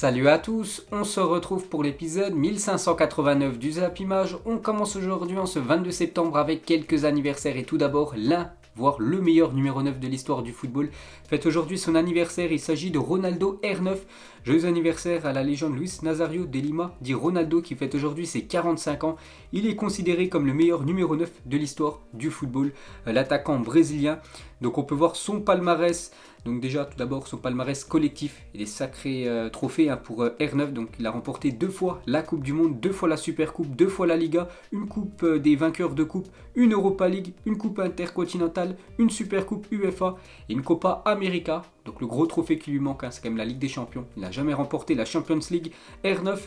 Salut à tous, on se retrouve pour l'épisode 1589 du Zap Image. On commence aujourd'hui en ce 22 septembre avec quelques anniversaires et tout d'abord l'un, voire le meilleur numéro 9 de l'histoire du football, fête aujourd'hui son anniversaire. Il s'agit de Ronaldo R9. Joyeux anniversaire à la légende Luis Nazario de Lima, dit Ronaldo, qui fête aujourd'hui ses 45 ans. Il est considéré comme le meilleur numéro 9 de l'histoire du football, l'attaquant brésilien. Donc on peut voir son palmarès. Donc déjà tout d'abord son palmarès collectif et des sacrés trophées pour R9. Donc il a remporté 2 fois la Coupe du Monde, 2 fois la Super Coupe, 2 fois la Liga, une Coupe des vainqueurs de Coupe, une Europa League, une Coupe intercontinentale, une Super Coupe UEFA et une Copa América. Donc le gros trophée qui lui manque, c'est quand même la Ligue des Champions. Il n'a jamais remporté la Champions League. R9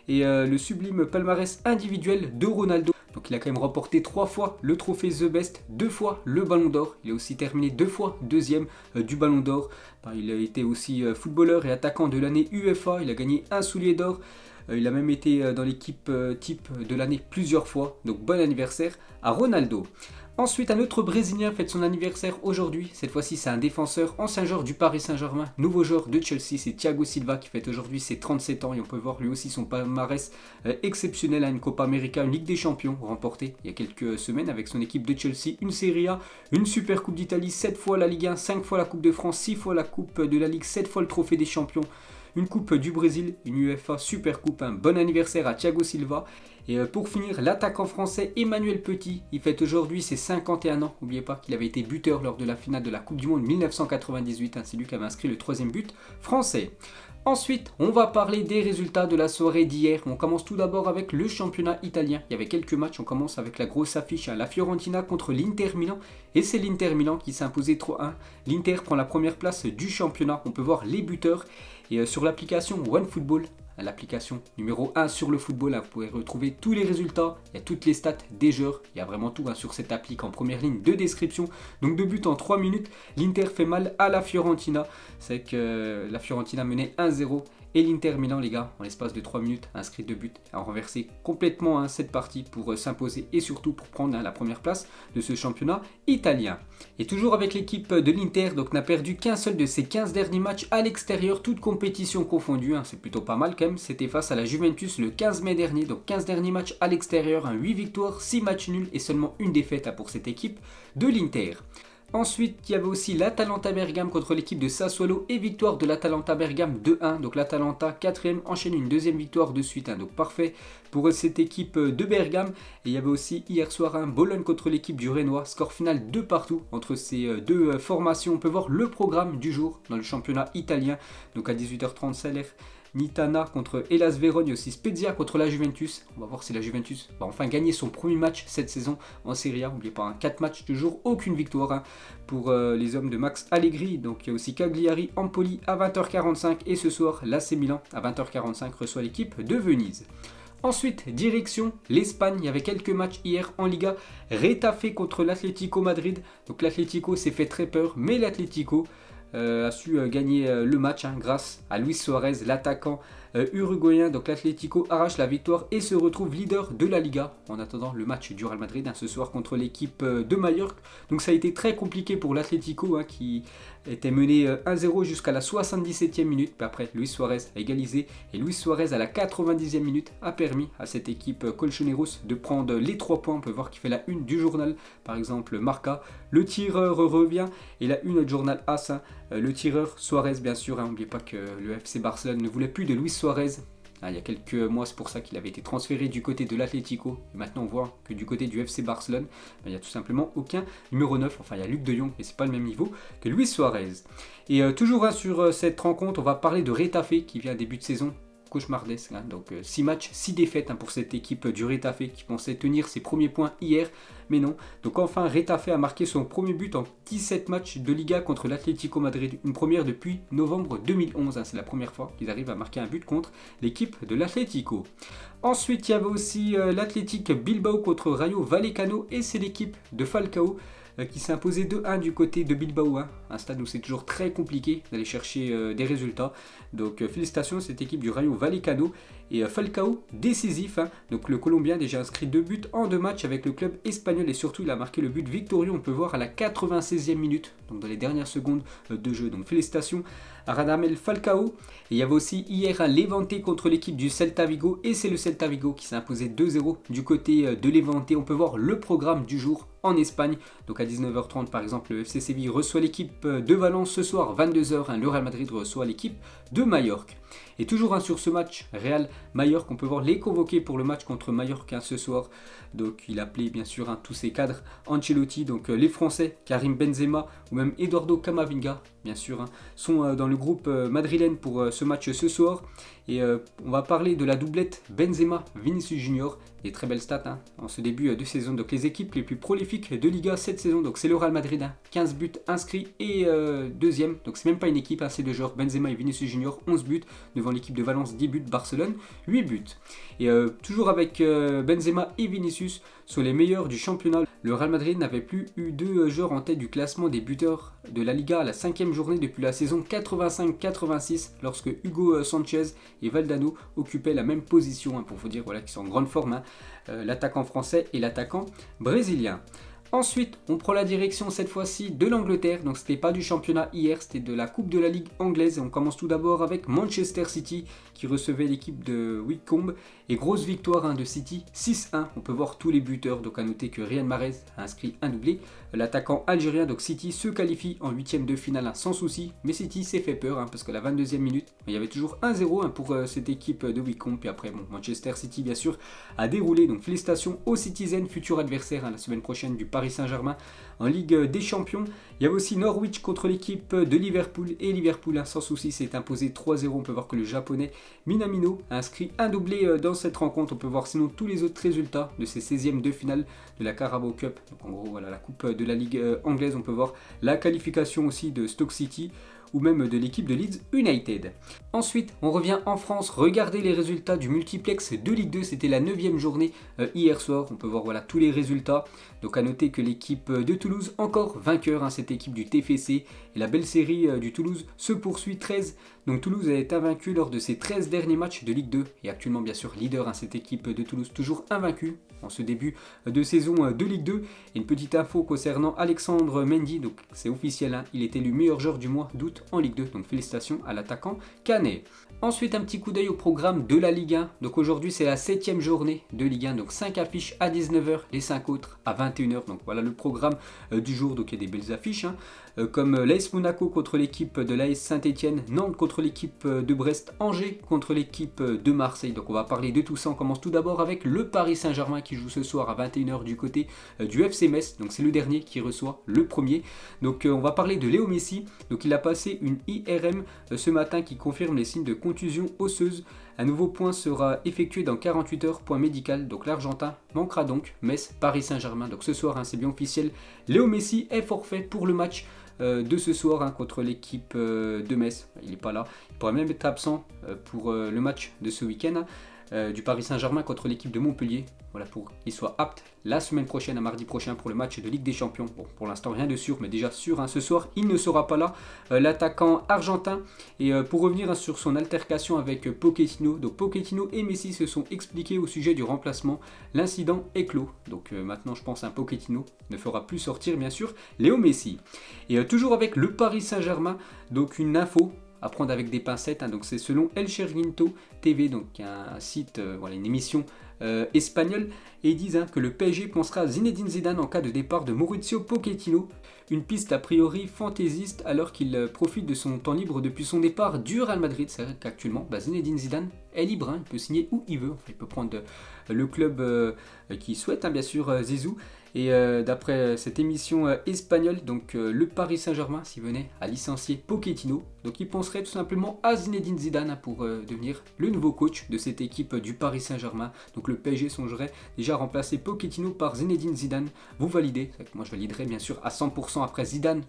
et le sublime palmarès individuel de Ronaldo. Donc il a quand même remporté 3 fois le trophée The Best, 2 fois le Ballon d'Or. Il a aussi terminé 2 fois deuxième du Ballon d'Or. Il a été aussi footballeur et attaquant de l'année UEFA. Il a gagné un soulier d'or. Il a même été dans l'équipe type de l'année plusieurs fois. Donc bon anniversaire à Ronaldo. Ensuite, un autre Brésilien fête son anniversaire aujourd'hui. Cette fois-ci, c'est un défenseur, ancien joueur du Paris Saint-Germain, nouveau joueur de Chelsea. C'est Thiago Silva qui fête aujourd'hui ses 37 ans. Et on peut voir lui aussi son palmarès exceptionnel à une Copa América, une Ligue des Champions remportée il y a quelques semaines avec son équipe de Chelsea. Une Serie A, une Super Coupe d'Italie, 7 fois la Ligue 1, 5 fois la Coupe de France, 6 fois la Coupe de la Ligue, 7 fois le Trophée des Champions. Une coupe du Brésil, une UEFA Super Coupe, un bon anniversaire à Thiago Silva. Et pour finir, l'attaquant français Emmanuel Petit, il fête aujourd'hui ses 51 ans. N'oubliez pas qu'il avait été buteur lors de la finale de la Coupe du Monde 1998. C'est lui qui avait inscrit le 3e but français. Ensuite, on va parler des résultats de la soirée d'hier. On commence tout d'abord avec le championnat italien. Il y avait quelques matchs. On commence avec la grosse affiche, la Fiorentina contre l'Inter Milan. Et c'est l'Inter Milan qui s'est imposé 3-1. L'Inter prend la première place du championnat. On peut voir les buteurs. Et sur l'application OneFootball, l'application numéro 1 sur le football, vous pouvez retrouver tous les résultats, il y a toutes les stats des joueurs, il y a vraiment tout sur cette appli en première ligne de description. Donc 2 buts en 3 minutes, l'Inter fait mal à la Fiorentina, c'est que la Fiorentina menait 1-0 et l'Inter Milan, les gars, en l'espace de 3 minutes, a inscrit 2 buts, a renversé complètement cette partie pour s'imposer et surtout pour prendre la première place de ce championnat italien. Et toujours avec l'équipe de l'Inter, donc n'a perdu qu'un seul de ses 15 derniers matchs à l'extérieur, toutes compétitions confondues, c'est plutôt pas mal quand même. C'était face à la Juventus le 15 mai dernier, donc 15 derniers matchs à l'extérieur, 8 victoires, 6 matchs nuls et seulement une défaite pour cette équipe de l'Inter. Ensuite, il y avait aussi l'Atalanta Bergame contre l'équipe de Sassuolo et victoire de l'Atalanta Bergame 2-1. Donc l'Atalanta 4e enchaîne une 2e victoire de suite. Donc parfait pour cette équipe de Bergame. Et il y avait aussi hier soir Bologne contre l'équipe du Renoir. Score final 2 partout entre ces deux formations. On peut voir le programme du jour dans le championnat italien. Donc à 18h30, Nitana contre Hellas Vérone et aussi Spezia contre la Juventus. On va voir si la Juventus va enfin gagner son premier match cette saison en Serie A. N'oubliez pas, 4 matchs de jour, aucune victoire pour les hommes de Max Allegri. Donc il y a aussi Cagliari, Empoli à 20h45 et ce soir l'AC Milan à 20h45 reçoit l'équipe de Venise. Ensuite, direction l'Espagne, il y avait quelques matchs hier en Liga. Retafe contre l'Atlético Madrid. Donc l'Atlético s'est fait très peur, mais l'Atlético a su gagner le match grâce à Luis Suarez, l'attaquant uruguayen. Donc l'Atlético arrache la victoire et se retrouve leader de la Liga en attendant le match du Real Madrid ce soir contre l'équipe de Majorque. Donc ça a été très compliqué pour l'Atlético qui était mené 1-0 jusqu'à la 77e minute. Puis après, Luis Suarez a égalisé et Luis Suarez à la 90e minute a permis à cette équipe colchoneros de prendre les 3 points. On peut voir qu'il fait la une du journal, par exemple Marca. Le tireur revient et la une du journal AS. Le tireur Suarez, bien sûr. N'oubliez pas que le FC Barcelone ne voulait plus de Luis Suarez. Il y a quelques mois, c'est pour ça qu'il avait été transféré du côté de l'Atlético. Et maintenant, on voit que du côté du FC Barcelone, il n'y a tout simplement aucun numéro 9. Enfin, il y a Luc de Jong, mais ce n'est pas le même niveau que Luis Suarez. Et toujours sur cette rencontre, on va parler de Retafe qui vient début de saison cauchemardesque. Donc 6 matchs, 6 défaites pour cette équipe du Retafe qui pensait tenir ses premiers points hier, mais non. Donc enfin, Retafe a marqué son premier but en 17 matchs de Liga contre l'Atlético Madrid, une première depuis novembre 2011. C'est la première fois qu'ils arrivent à marquer un but contre l'équipe de l'Atlético. Ensuite, il y avait aussi l'Athletic Bilbao contre Rayo Vallecano et c'est l'équipe de Falcao qui s'est imposé 2-1 du côté de Bilbao, un stade où c'est toujours très compliqué d'aller chercher des résultats. Donc félicitations à cette équipe du Rayo Vallecano et Falcao décisif. Donc le Colombien a déjà inscrit 2 buts en 2 matchs avec le club espagnol et surtout il a marqué le but victorieux, on peut voir à la 96e minute, donc dans les dernières secondes de jeu. Donc félicitations Radamel Falcao. Et il y avait aussi hier un Levante contre l'équipe du Celta Vigo et c'est le Celta Vigo qui s'est imposé 2-0 du côté de Levante. On peut voir le programme du jour en Espagne. Donc à 19h30 par exemple, le FC Séville reçoit l'équipe de Valence ce soir, 22h, le Real Madrid reçoit l'équipe de Majorque. Et toujours sur ce match Real Majorque, on peut voir les convoqués pour le match contre Majorque ce soir. Donc il appelait bien sûr tous ses cadres, Ancelotti, donc les Français, Karim Benzema ou même Eduardo Camavinga, bien sûr, sont dans le groupe madrilène pour ce match ce soir. Et on va parler de la doublette Benzema-Vinicius Junior, des très belles stats en ce début de saison. Donc les équipes les plus prolifiques de Liga cette saison, donc c'est le Real Madrid, 15 buts inscrits et deuxième, donc c'est même pas une équipe, c'est deux joueurs, Benzema et Vinicius Junior, 11 buts, devant l'équipe de Valence 10 buts, Barcelone 8 buts. Et toujours avec Benzema et Vinicius sont les meilleurs du championnat. Le Real Madrid n'avait plus eu deux joueurs en tête du classement des buteurs de la Liga à la 5e journée depuis la saison 85-86, lorsque Hugo Sanchez et Valdano occupaient la même position, pour vous dire qu'ils sont en grande forme, l'attaquant français et l'attaquant brésilien. Ensuite, on prend la direction cette fois-ci de l'Angleterre. Donc c'était pas du championnat hier, c'était de la Coupe de la Ligue anglaise. Et on commence tout d'abord avec Manchester City qui recevait l'équipe de Wycombe. Et grosse victoire de City, 6-1. On peut voir tous les buteurs. Donc à noter que Riyad Mahrez a inscrit un doublé. L'attaquant algérien, donc City, se qualifie en 8e de finale sans souci. Mais City s'est fait peur parce que la 22e minute, il y avait toujours 1-0 pour cette équipe de Wycombe. Puis après, Manchester City, bien sûr, a déroulé. Donc félicitations aux Citizens, futur adversaire la semaine prochaine du Paris Saint-Germain en Ligue des Champions. Il y avait aussi Norwich contre l'équipe de Liverpool et Liverpool sans souci s'est imposé 3-0. On peut voir que le japonais Minamino a inscrit un doublé dans cette rencontre. On peut voir sinon tous les autres résultats de ces 16e de finale de la Carabao Cup. Donc en gros voilà la coupe de la Ligue anglaise. On peut voir la qualification aussi de Stoke City ou même de l'équipe de Leeds United. Ensuite, on revient en France, regardez les résultats du multiplex de Ligue 2, c'était la 9e journée hier soir, on peut voir tous les résultats. Donc à noter que l'équipe de Toulouse, encore vainqueur, cette équipe du TFC, et la belle série du Toulouse se poursuit 13. Donc Toulouse a été invaincu lors de ses 13 derniers matchs de Ligue 2, et actuellement bien sûr leader, cette équipe de Toulouse toujours invaincue en ce début de saison de Ligue 2. Et une petite info concernant Alexandre Mendy, donc c'est officiel, il est élu meilleur joueur du mois d'août en Ligue 2, donc félicitations à l'attaquant canet. Ensuite un petit coup d'œil au programme de la Ligue 1, donc aujourd'hui c'est la 7e journée de Ligue 1, donc 5 affiches à 19h, les 5 autres à 21h, donc voilà le programme du jour. Donc il y a des belles affiches, comme l'AS Monaco contre l'équipe de l'AS Saint-Etienne, Nantes contre l'équipe de Brest, Angers contre l'équipe de Marseille. Donc on va parler de tout ça, on commence tout d'abord avec le Paris Saint-Germain qui joue ce soir à 21h du côté du FC Metz, donc c'est le dernier qui reçoit le premier. Donc on va parler de Léo Messi, donc il a passé une IRM ce matin qui confirme les signes de contusion osseuse. Un nouveau point sera effectué dans 48 heures, point médical, donc l'Argentin manquera donc Metz, Paris Saint-Germain. Donc ce soir, c'est bien officiel, Léo Messi est forfait pour le match de ce soir contre l'équipe de Metz. Il n'est pas là, il pourrait même être absent pour le match de ce week-end du Paris Saint-Germain contre l'équipe de Montpellier. Voilà, pour qu'il soit apte la semaine prochaine, à mardi prochain, pour le match de Ligue des Champions. Bon, pour l'instant, rien de sûr, mais déjà sûr, ce soir, il ne sera pas là, l'attaquant argentin. Et pour revenir sur son altercation avec Pochettino, donc Pochettino et Messi se sont expliqués au sujet du remplacement. L'incident est clos. Donc maintenant, je pense, Pochettino ne fera plus sortir, bien sûr, Léo Messi. Et toujours avec le Paris Saint-Germain, donc une info à prendre avec des pincettes, donc c'est selon El Chiringuito TV, donc un site, une émission espagnole, et ils disent que le PSG pensera à Zinedine Zidane en cas de départ de Mauricio Pochettino, une piste a priori fantaisiste alors qu'il profite de son temps libre depuis son départ du Real Madrid. C'est vrai qu'actuellement Zinedine Zidane est libre, il peut signer où il veut, il peut prendre le club qu'il souhaite, bien sûr Zizou. Et d'après cette émission espagnole, donc le Paris Saint-Germain, s'il venait à licencier Pochettino, donc il penserait tout simplement à Zinedine Zidane pour devenir le nouveau coach de cette équipe du Paris Saint-Germain. Donc le PSG songerait déjà à remplacer Pochettino par Zinedine Zidane. Vous validez? Moi je validerais bien sûr à 100% après Zidane,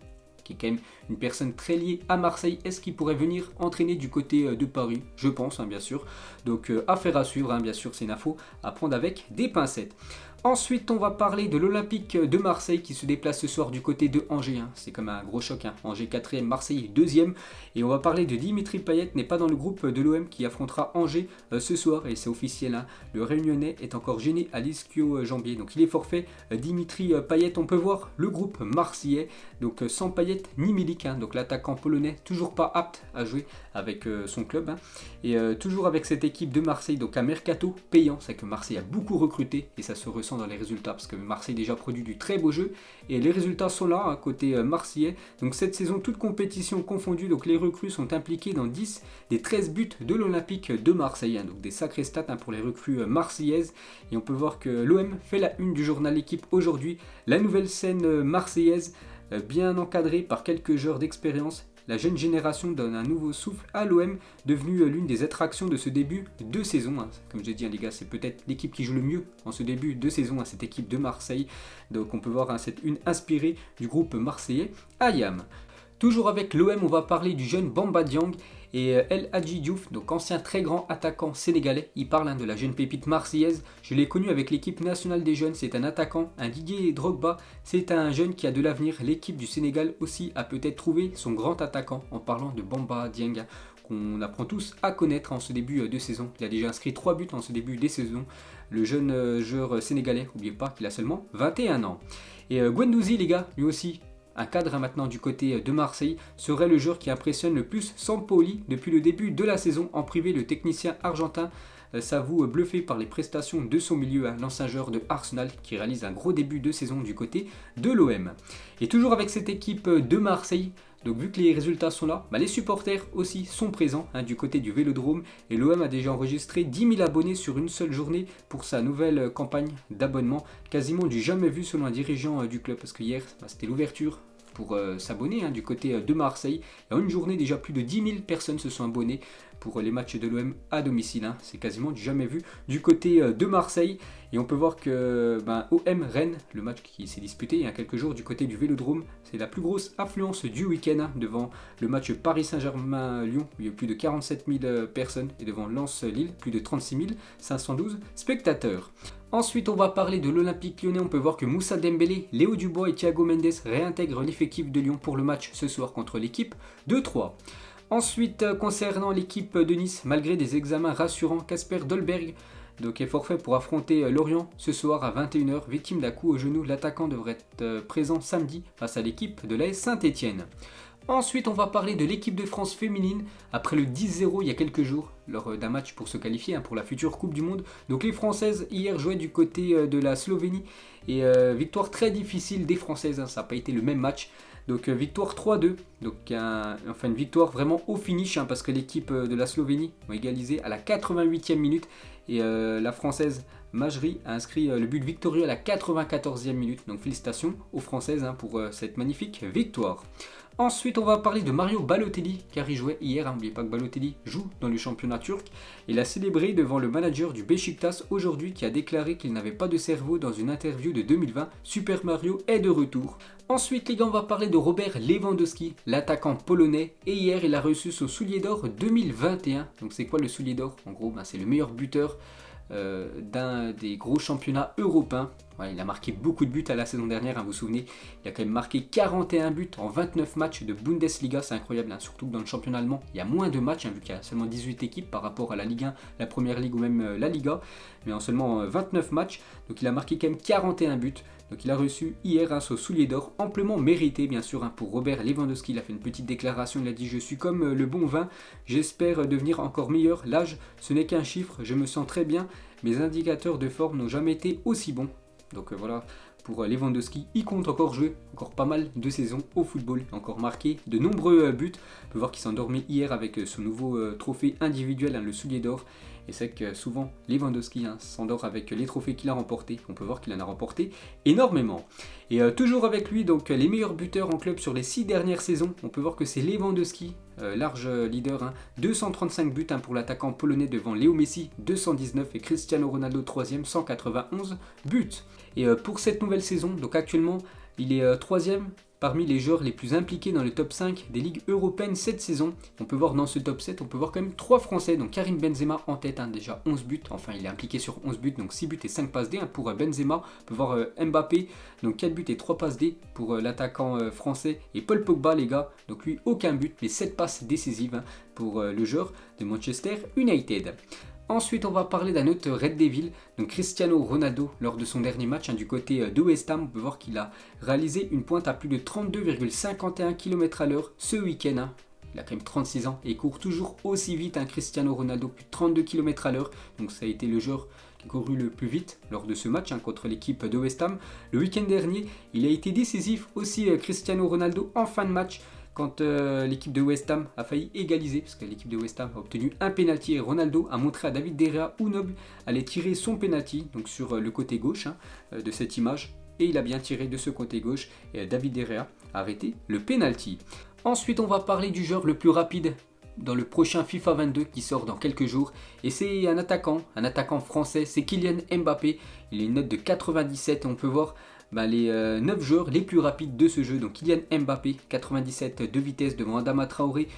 qui est quand même une personne très liée à Marseille. Est-ce qu'il pourrait venir entraîner du côté de Paris? Je pense, bien sûr. Donc affaire à suivre, bien sûr, c'est une info à prendre avec des pincettes. Ensuite, on va parler de l'Olympique de Marseille qui se déplace ce soir du côté de Angers. C'est comme un gros choc. Angers 4e, Marseille 2e. Et on va parler de Dimitri Payet, n'est pas dans le groupe de l'OM qui affrontera Angers ce soir. Et c'est officiel. Le Réunionnais est encore gêné à l'ischio-jambier. Donc il est forfait. Dimitri Payet, on peut voir le groupe marseillais. Donc sans Payet ni Milik. Donc l'attaquant polonais, toujours pas apte à jouer avec son club. Et toujours avec cette équipe de Marseille. Donc un mercato payant. C'est que Marseille a beaucoup recruté et ça se ressent dans les résultats parce que Marseille déjà produit du très beau jeu et les résultats sont là côté marseillais. Donc cette saison, toute compétition confondue, donc les recrues sont impliquées dans 10 des 13 buts de l'Olympique de Marseille. Donc des sacrés stats pour les recrues marseillaises. Et on peut voir que l'OM fait la une du journal L'équipe aujourd'hui. La nouvelle scène marseillaise, bien encadrée par quelques joueurs d'expérience. La jeune génération donne un nouveau souffle à l'OM, devenue l'une des attractions de ce début de saison. Comme je l'ai dit, les gars, c'est peut-être l'équipe qui joue le mieux en ce début de saison, cette équipe de Marseille. Donc on peut voir cette une inspirée du groupe marseillais Ayam. Toujours avec l'OM, on va parler du jeune Bamba Dieng et El Hadji Diouf, donc ancien très grand attaquant sénégalais. Il parle de la jeune pépite marseillaise. Je l'ai connu avec l'équipe nationale des jeunes. C'est un attaquant, un Didier Drogba. C'est un jeune qui a de l'avenir. L'équipe du Sénégal aussi a peut-être trouvé son grand attaquant en parlant de Bamba Dieng, qu'on apprend tous à connaître en ce début de saison. Il a déjà inscrit 3 buts en ce début de saison. Le jeune joueur sénégalais, n'oubliez pas qu'il a seulement 21 ans. Et Guendouzi, les gars, lui aussi, un cadre maintenant du côté de Marseille, serait le joueur qui impressionne le plus Sampaoli depuis le début de la saison. En privé, le technicien argentin s'avoue bluffé par les prestations de son milieu, l'ancien joueur de Arsenal qui réalise un gros début de saison du côté de l'OM. Et toujours avec cette équipe de Marseille, donc vu que les résultats sont là, les supporters aussi sont présents du côté du Vélodrome et l'OM a déjà enregistré 10 000 abonnés sur une seule journée pour sa nouvelle campagne d'abonnement, quasiment du jamais vu selon un dirigeant du club, parce que hier c'était l'ouverture pour s'abonner du côté de Marseille. Et en une journée, déjà plus de 10 000 personnes se sont abonnées pour les matchs de l'OM à domicile. C'est quasiment du jamais vu du côté de Marseille. Et on peut voir que OM Rennes, le match qui s'est disputé il y a quelques jours du côté du Vélodrome, c'est la plus grosse affluence du week-end devant le match Paris Saint-Germain-Lyon, où il y a eu plus de 47 000 personnes, et devant Lens-Lille, plus de 36 512 spectateurs. Ensuite, on va parler de l'Olympique lyonnais. On peut voir que Moussa Dembélé, Léo Dubois et Thiago Mendes réintègrent l'effectif de Lyon pour le match ce soir contre l'équipe de Troyes. Ensuite, concernant l'équipe de Nice, malgré des examens rassurants, Kasper Dolberg est forfait pour affronter Lorient ce soir à 21 h. Victime d'un coup au genou, l'attaquant devrait être présent samedi face à l'équipe de l'AS Saint-Étienne. Ensuite, on va parler de l'équipe de France féminine après le 10-0 il y a quelques jours lors d'un match pour se qualifier pour la future Coupe du Monde. Donc les Françaises hier jouaient du côté de la Slovénie et victoire très difficile des Françaises, ça n'a pas été le même match. Donc victoire 3-2, donc une victoire vraiment au finish parce que l'équipe de la Slovénie a égalisé à la 88e minute et la Française Majri a inscrit le but victorieux à la 94e minute. Donc félicitations aux Françaises pour cette magnifique victoire. Ensuite, on va parler de Mario Balotelli car il jouait hier. N'oubliez pas que Balotelli joue dans le championnat turc. Il a célébré devant le manager du Beşiktaş aujourd'hui qui a déclaré qu'il n'avait pas de cerveau dans une interview de 2020. Super Mario est de retour. Ensuite, les gars, on va parler de Robert Lewandowski, l'attaquant polonais. Et hier, il a reçu son soulier d'or 2021. Donc c'est quoi le soulier d'or? En gros, c'est le meilleur buteur d'un des gros championnats européens. Il a marqué beaucoup de buts à la saison dernière, vous vous souvenez. Il a quand même marqué 41 buts en 29 matchs de Bundesliga, c'est incroyable. Surtout que dans le championnat allemand, il y a moins de matchs, vu qu'il y a seulement 18 équipes par rapport à la Ligue 1, la Première Ligue ou même la Liga. Mais en seulement 29 matchs, donc il a marqué quand même 41 buts. Donc il a reçu hier son soulier d'or, amplement mérité bien sûr pour Robert Lewandowski. Il a fait une petite déclaration, il a dit « Je suis comme le bon vin, j'espère devenir encore meilleur. L'âge, ce n'est qu'un chiffre, je me sens très bien. Mes indicateurs de forme n'ont jamais été aussi bons. » Donc voilà, pour Lewandowski, il compte encore jouer encore pas mal de saisons au football, encore marqué de nombreux buts. On peut voir qu'il s'est endormi hier avec son nouveau trophée individuel, le soulier d'or. Et c'est que souvent Lewandowski s'endort avec les trophées qu'il a remportés. On peut voir qu'il en a remporté énormément. Et toujours avec lui, donc les meilleurs buteurs en club sur les 6 dernières saisons. On peut voir que c'est Lewandowski, large leader. 235 buts pour l'attaquant polonais devant Léo Messi, 219 et Cristiano Ronaldo 3e, 191 buts. Et pour cette nouvelle saison, donc actuellement, Il est troisième parmi les joueurs les plus impliqués dans le top 5 des ligues européennes cette saison. On peut voir dans ce top 7, on peut voir quand même 3 Français. Donc Karim Benzema en tête, déjà 11 buts. Enfin, il est impliqué sur 11 buts, donc 6 buts et 5 passes D pour Benzema. On peut voir Mbappé, donc 4 buts et 3 passes D pour l'attaquant français. Et Paul Pogba, les gars, donc lui, aucun but, mais 7 passes décisives pour le joueur de Manchester United. Ensuite, on va parler d'un autre Red Devil, donc Cristiano Ronaldo, lors de son dernier match du côté de West Ham. On peut voir qu'il a réalisé une pointe à plus de 32,51 km/h ce week-end. Il a quand même 36 ans et il court toujours aussi vite, Cristiano Ronaldo, plus de 32 km/h. Donc ça a été le joueur qui a couru le plus vite lors de ce match contre l'équipe de West Ham. Le week-end dernier, il a été décisif aussi, Cristiano Ronaldo, en fin de match, quand l'équipe de West Ham a failli égaliser, parce que l'équipe de West Ham a obtenu un penalty et Ronaldo a montré à David De Gea où Noble allait tirer son penalty, donc sur le côté gauche de cette image, et il a bien tiré de ce côté gauche et David De Gea a arrêté le penalty. Ensuite, on va parler du joueur le plus rapide dans le prochain FIFA 22 qui sort dans quelques jours, et c'est un attaquant français, c'est Kylian Mbappé. Il a une note de 97 et on peut voir les 9 joueurs les plus rapides de ce jeu. Donc Kylian Mbappé, 97 de vitesse devant Adama Traoré,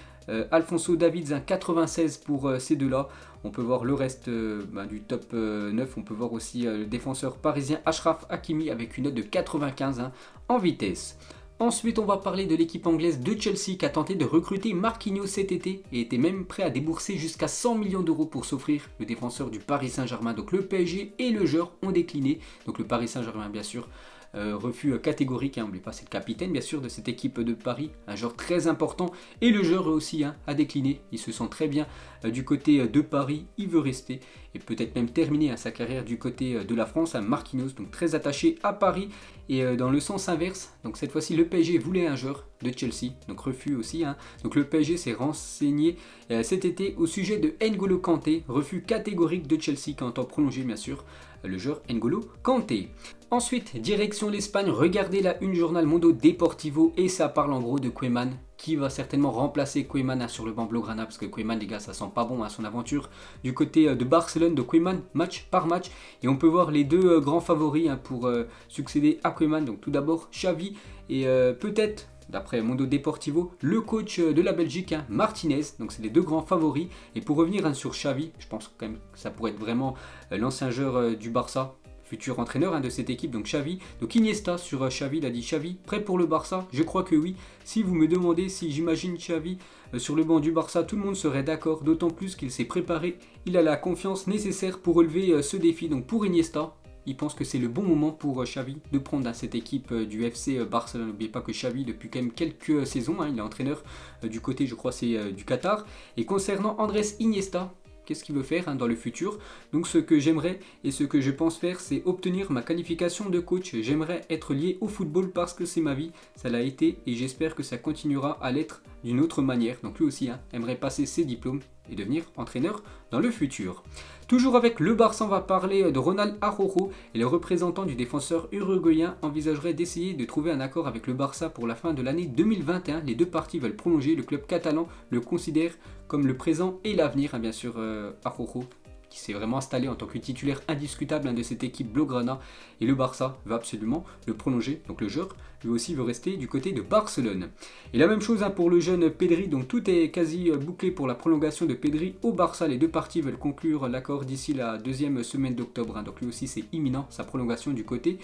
Alphonso Davids, 96 pour ces deux-là. On peut voir le reste du top 9. On peut voir aussi le défenseur parisien Achraf Hakimi avec une note de 95 en vitesse. Ensuite, on va parler de l'équipe anglaise de Chelsea qui a tenté de recruter Marquinhos cet été et était même prêt à débourser jusqu'à 100 millions d'euros pour s'offrir le défenseur du Paris Saint-Germain. Donc le PSG et le joueur ont décliné. Donc le Paris Saint-Germain, bien sûr, refus catégorique, n'oubliez pas, c'est le capitaine bien sûr de cette équipe de Paris, un joueur très important, et le joueur aussi a décliné. Il se sent très bien du côté de Paris, il veut rester et peut-être même terminer sa carrière du côté de la France. Marquinhos, donc très attaché à Paris, et dans le sens inverse, donc cette fois-ci le PSG voulait un joueur de Chelsea, donc refus aussi. Donc le PSG s'est renseigné cet été au sujet de N'Golo Kanté, refus catégorique de Chelsea qui entend prolonger bien sûr le joueur N'Golo Kanté. Ensuite, direction l'Espagne, regardez la une Journal Mundo Deportivo et ça parle en gros de Koeman qui va certainement remplacer Koeman sur le banc blaugrana, parce que Koeman, les gars, ça sent pas bon son aventure du côté de Barcelone. De Koeman match par match, et on peut voir les deux grands favoris pour succéder à Koeman. Donc tout d'abord Xavi et peut-être, d'après Mundo Deportivo, le coach de la Belgique, Martinez. Donc c'est les deux grands favoris. Et pour revenir sur Xavi, je pense quand même que ça pourrait être vraiment l'ancien joueur du Barça, futur entraîneur de cette équipe, donc Xavi. Donc Iniesta sur Xavi, il a dit Xavi prêt pour le Barça? Je crois que oui. Si vous me demandez si j'imagine Xavi sur le banc du Barça, tout le monde serait d'accord, d'autant plus qu'il s'est préparé, il a la confiance nécessaire pour relever ce défi. Donc pour Iniesta, il pense que c'est le bon moment pour Xavi de prendre cette équipe du FC Barcelone. N'oubliez pas que Xavi, depuis quand même quelques saisons, il est entraîneur du côté, je crois, c'est du Qatar. Et concernant Andrés Iniesta, qu'est-ce qu'il veut faire dans le futur? Donc ce que j'aimerais et ce que je pense faire, c'est obtenir ma qualification de coach. J'aimerais être lié au football parce que c'est ma vie, ça l'a été, et j'espère que ça continuera à l'être d'une autre manière. Donc lui aussi aimerait passer ses diplômes et devenir entraîneur dans le futur. Toujours avec le Barça, on va parler de Ronald Araujo, et le représentant du défenseur uruguayen envisagerait d'essayer de trouver un accord avec le Barça pour la fin de l'année 2021. Les deux parties veulent prolonger, le club catalan le considère comme le présent et l'avenir, bien sûr. Araujo qui s'est vraiment installé en tant que titulaire indiscutable de cette équipe blaugrana, et le Barça va absolument le prolonger. Donc le joueur lui aussi veut rester du côté de Barcelone. Et la même chose pour le jeune Pedri, donc tout est quasi bouclé pour la prolongation de Pedri au Barça. Les deux parties veulent conclure l'accord d'ici la deuxième semaine d'octobre. Donc lui aussi c'est imminent, sa prolongation du côté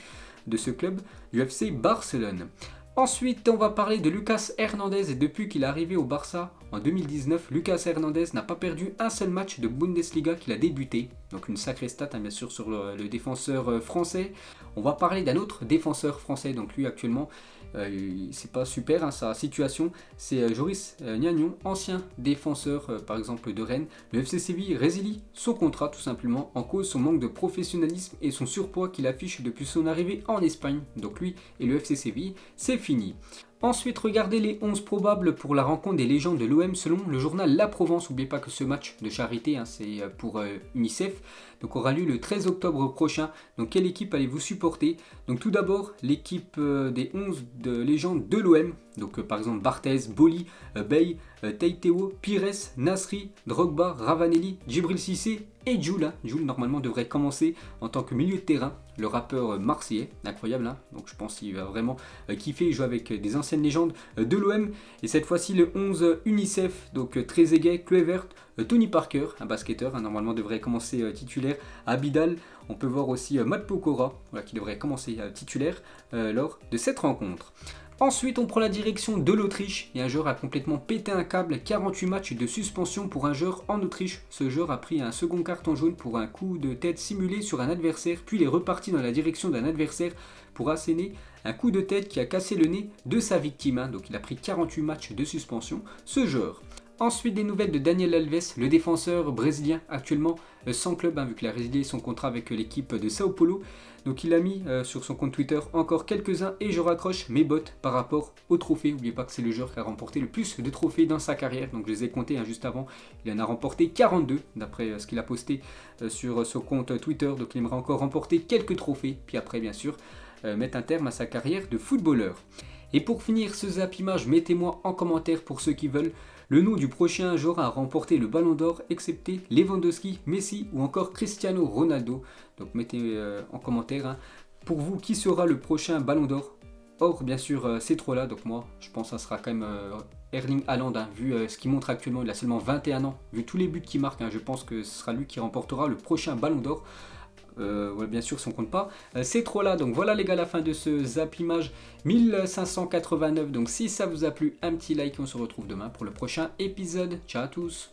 de ce club du FC Barcelone. Ensuite, on va parler de Lucas Hernandez, et depuis qu'il est arrivé au Barça en 2019, Lucas Hernandez n'a pas perdu un seul match de Bundesliga qu'il a débuté. Donc une sacrée stat bien sûr sur le défenseur français. On va parler d'un autre défenseur français, donc lui actuellement c'est pas super sa situation, c'est Joris Gnagnon, ancien défenseur par exemple de Rennes. Le FC Séville résilie son contrat tout simplement, en cause son manque de professionnalisme et son surpoids qu'il affiche depuis son arrivée en Espagne. Donc lui et le FC Séville, c'est fini. Ensuite, regardez les 11 probables pour la rencontre des légendes de l'OM selon le journal La Provence. N'oubliez pas que ce match de charité, c'est pour UNICEF, donc aura lieu le 13 octobre prochain. Donc quelle équipe allez-vous supporter? Donc tout d'abord l'équipe des 11 de légendes de l'OM. Donc par exemple Barthez, Boli, Bey, Teiteo, Pires, Nasri, Drogba, Ravanelli, Djibril Cissé et Jul. Jul normalement devrait commencer en tant que milieu de terrain. Le rappeur marseillais, incroyable, hein. Donc je pense qu'il va vraiment kiffer. Il joue avec des anciennes légendes de l'OM. Et cette fois-ci le 11 UNICEF, donc Trezeguet, Kluivert, Tony Parker, un basketteur, hein, normalement devrait commencer titulaire. Abidal, on peut voir aussi Matt Pokora, voilà, qui devrait commencer titulaire lors de cette rencontre. Ensuite, on prend la direction de l'Autriche et un joueur a complètement pété un câble, 48 matchs de suspension pour un joueur en Autriche. Ce joueur a pris un second carton jaune pour un coup de tête simulé sur un adversaire, puis il est reparti dans la direction d'un adversaire pour asséner un coup de tête qui a cassé le nez de sa victime. Donc il a pris 48 matchs de suspension, ce joueur. Ensuite, des nouvelles de Daniel Alves, le défenseur brésilien actuellement sans club, vu qu'il a résilié son contrat avec l'équipe de Sao Paulo. Donc il a mis sur son compte Twitter encore quelques-uns et je raccroche mes bottes par rapport au trophée. N'oubliez pas que c'est le joueur qui a remporté le plus de trophées dans sa carrière. Donc je les ai comptés juste avant. Il en a remporté 42 d'après ce qu'il a posté sur son compte Twitter. Donc il aimerait encore remporter quelques trophées. Puis après bien sûr mettre un terme à sa carrière de footballeur. Et pour finir ce Zap Image, mettez-moi en commentaire pour ceux qui veulent le nom du prochain joueur à remporter le Ballon d'Or, excepté Lewandowski, Messi ou encore Cristiano Ronaldo. Donc mettez en commentaire pour vous qui sera le prochain Ballon d'Or. Or bien sûr ces trois-là, donc moi je pense que ça sera quand même Erling Haaland, vu ce qu'il montre actuellement, il a seulement 21 ans, vu tous les buts qu'il marque, je pense que ce sera lui qui remportera le prochain Ballon d'Or. Voilà, bien sûr si on compte pas ces trois là. Donc voilà les gars, la fin de ce Zap Image 1589. Donc si ça vous a plu, un petit like et on se retrouve demain pour le prochain épisode. Ciao à tous.